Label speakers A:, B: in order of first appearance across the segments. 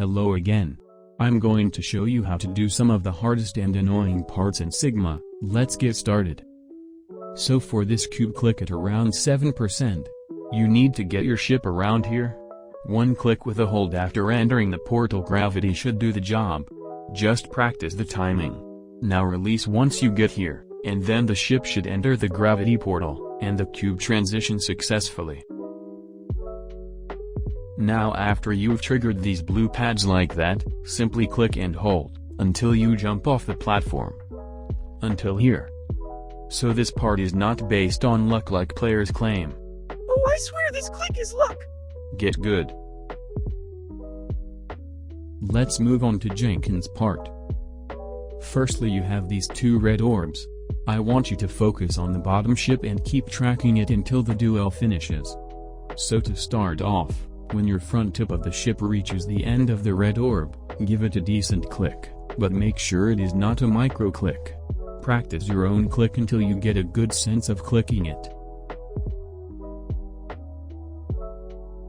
A: Hello again. I'm going to show you how to do some of the hardest and annoying parts in Sigma. Let's get started. So for this cube, click at around 7%. You need to get your ship around here. One click with a hold after entering the portal gravity should do the job. Just practice the timing. Now release once you get here, and then the ship should enter the gravity portal, and the cube transition successfully. Now after you've triggered these blue pads like that, simply click and hold, until you jump off the platform. Until here. So this part is not based on luck like players claim.
B: Oh, I swear this click is luck!
A: Get good. Let's move on to Jenkins' part. Firstly, you have these two red orbs. I want you to focus on the bottom ship and keep tracking it until the duel finishes. So to start off, when your front tip of the ship reaches the end of the red orb, give it a decent click, but make sure it is not a micro click. Practice your own click until you get a good sense of clicking it.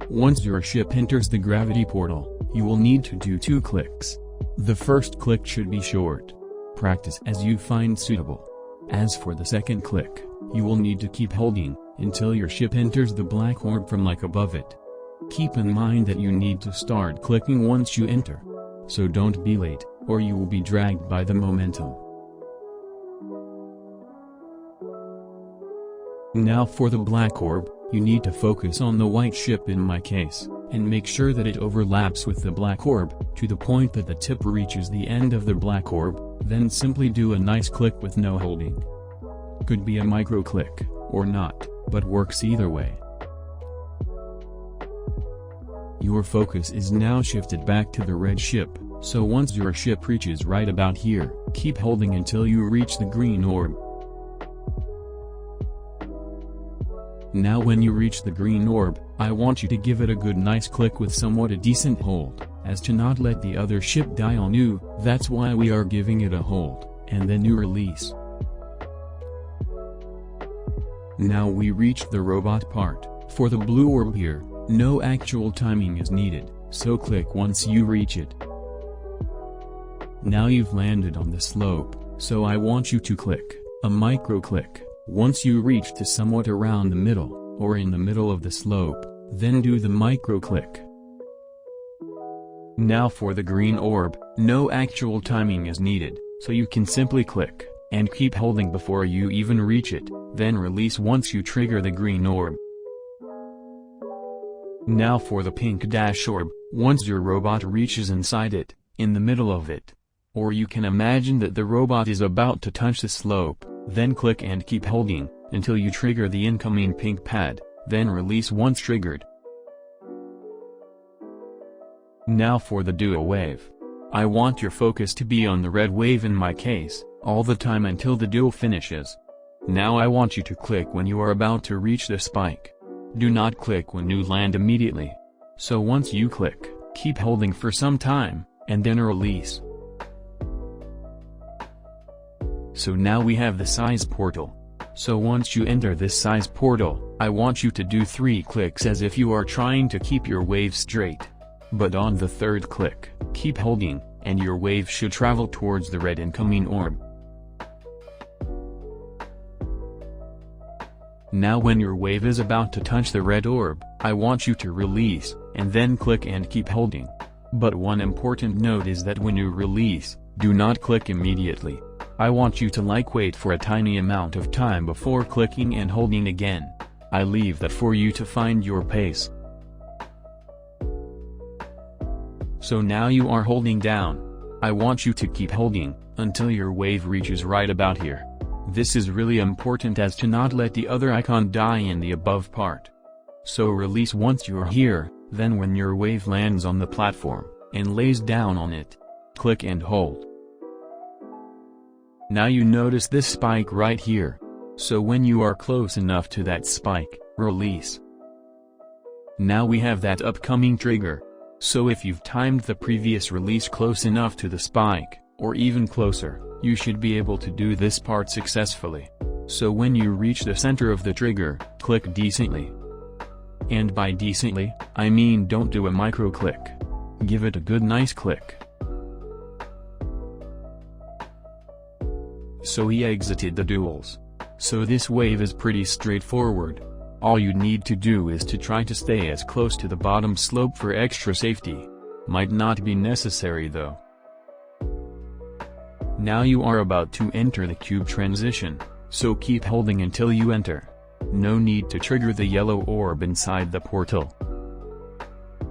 A: Once your ship enters the gravity portal, you will need to do 2 clicks. The first click should be short. Practice as you find suitable. As for the second click, you will need to keep holding until your ship enters the black orb from like above it. Keep in mind that you need to start clicking once you enter. So don't be late, or you will be dragged by the momentum. Now for the black orb, you need to focus on the white ship in my case, and make sure that it overlaps with the black orb, to the point that the tip reaches the end of the black orb, then simply do a nice click with no holding. Could be a micro click, or not, but works either way. Your focus is now shifted back to the red ship, so once your ship reaches right about here, keep holding until you reach the green orb. Now when you reach the green orb, I want you to give it a good nice click with somewhat a decent hold, as to not let the other ship die on you. That's why we are giving it a hold, and then you release. Now we reached the robot part. For the blue orb here, no actual timing is needed, so click once you reach it. Now you've landed on the slope, so I want you to click a micro click. Once you reach to somewhat around the middle, or in the middle of the slope, then do the micro click. Now for the green orb, no actual timing is needed, so you can simply click, and keep holding before you even reach it, then release once you trigger the green orb. Now for the pink dash orb, once your robot reaches inside it, in the middle of it. Or you can imagine that the robot is about to touch the slope, then click and keep holding, until you trigger the incoming pink pad, then release once triggered. Now for the duo wave. I want your focus to be on the red wave in my case, all the time until the duel finishes. Now I want you to click when you are about to reach the spike. Do not click when you land immediately. So once you click, keep holding for some time, and then release. So now we have the size portal. So once you enter this size portal, I want you to do 3 clicks as if you are trying to keep your wave straight. But on the third click, keep holding, and your wave should travel towards the red incoming orb. Now when your wave is about to touch the red orb, I want you to release, and then click and keep holding. But one important note is that when you release, do not click immediately. I want you to wait for a tiny amount of time before clicking and holding again. I leave that for you to find your pace. So now you are holding down. I want you to keep holding, until your wave reaches right about here. This is really important as to not let the other icon die in the above part. So release once you're here, then when your wave lands on the platform, and lays down on it, click and hold. Now you notice this spike right here. So when you are close enough to that spike, release. Now we have that upcoming trigger. So if you've timed the previous release close enough to the spike, or even closer, you should be able to do this part successfully. So when you reach the center of the trigger, click decently. And by decently, I mean don't do a micro click. Give it a good nice click. So he exited the duels. So this wave is pretty straightforward. All you need to do is to try to stay as close to the bottom slope for extra safety. Might not be necessary though. Now you are about to enter the cube transition, so keep holding until you enter. No need to trigger the yellow orb inside the portal.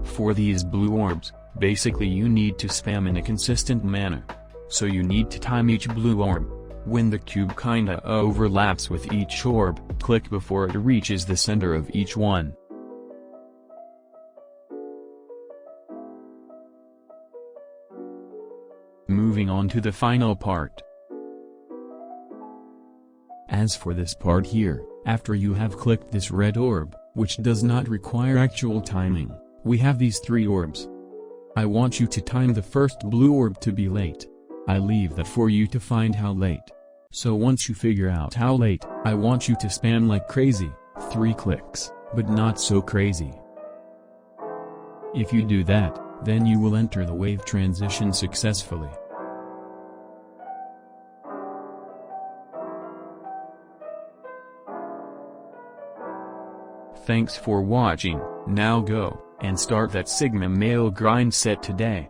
A: For these blue orbs, basically you need to spam in a consistent manner. So you need to time each blue orb. When the cube kinda overlaps with each orb, click before it reaches the center of each one. Moving on to the final part. As for this part here, after you have clicked this red orb, which does not require actual timing, we have these 3 orbs. I want you to time the first blue orb to be late. I leave that for you to find how late. So once you figure out how late, I want you to spam like crazy, 3 clicks, but not so crazy. If you do that, then you will enter the wave transition successfully. Thanks for watching. Now go and start that Sigma male grind set today.